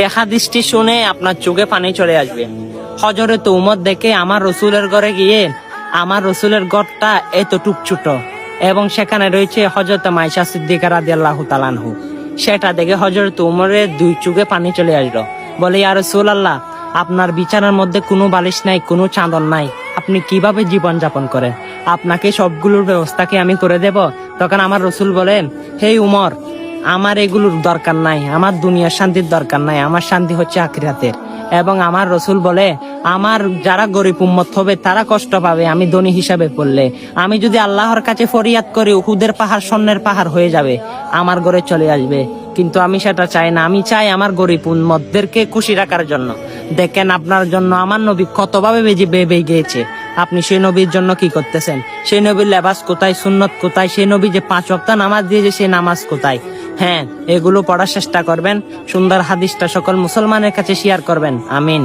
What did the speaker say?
এই হাদিসটি শুনে আপনার চোখে পানি চলে আসবে। হযরত উমর দেখে আমার রসুলের ঘরে গিয়ে আমার রসুলের ঘরটা এতটুক ছোট এবং সেখানে রয়েছে হযরত মাইশা সিদ্দিকা রাদিয়াল্লাহু তাআলা আনহু। সেটা দেখে হযরত উমরের দুই চোখে পানি চলে আসলো। বলে, ইয়া রাসূলুল্লাহ, আপনার বিছানার মধ্যে কোনো বালিশ নাই, কোনো চাদর নাই, আপনি কিভাবে জীবন যাপন করেন? আপনাকে সবগুলোর ব্যবস্থা কি আমি করে দেব? তখন আমার রসুল বলেন, হে উমর, আমার এগুলোর দরকার নাই, আমার দুনিয়ার শান্তির দরকার নাই, আমার শান্তি হচ্ছে আখিরাতের। এবং আমার রসুল বলে, আমার যারা গরিব উম্মত হবে তারা কষ্ট পাবে আমি ধনী হিসাবে পড়লে। আমি যদি আল্লাহর কাছে ফরিয়াদ করি, উহুদের পাহাড় স্বর্ণের পাহাড় হয়ে যাবে, আমার ঘরে চলে আসবে। কিন্তু আমি সেটা চাই না, আমি চাই আমার গরিব উম্মতদেরকে খুশি রাখার জন্য। দেখেন আপনার জন্য আমার নবী কতভাবে বেবে গিয়েছে, আপনি সেই নবীর জন্য কি করতেছেন? সেই নবীর লেবাস কোথায়, সুন্নত কোথায়? সেই নবী যে 5 ওয়াক্ত নামাজ দিয়েছে, সেই নামাজ কোথায়? হ্যাঁ, এগুলো পড়ার চেষ্টা করবেন, সুন্দর হাদিসটা সকল মুসলমানের কাছে শেয়ার করবেন। আমিন।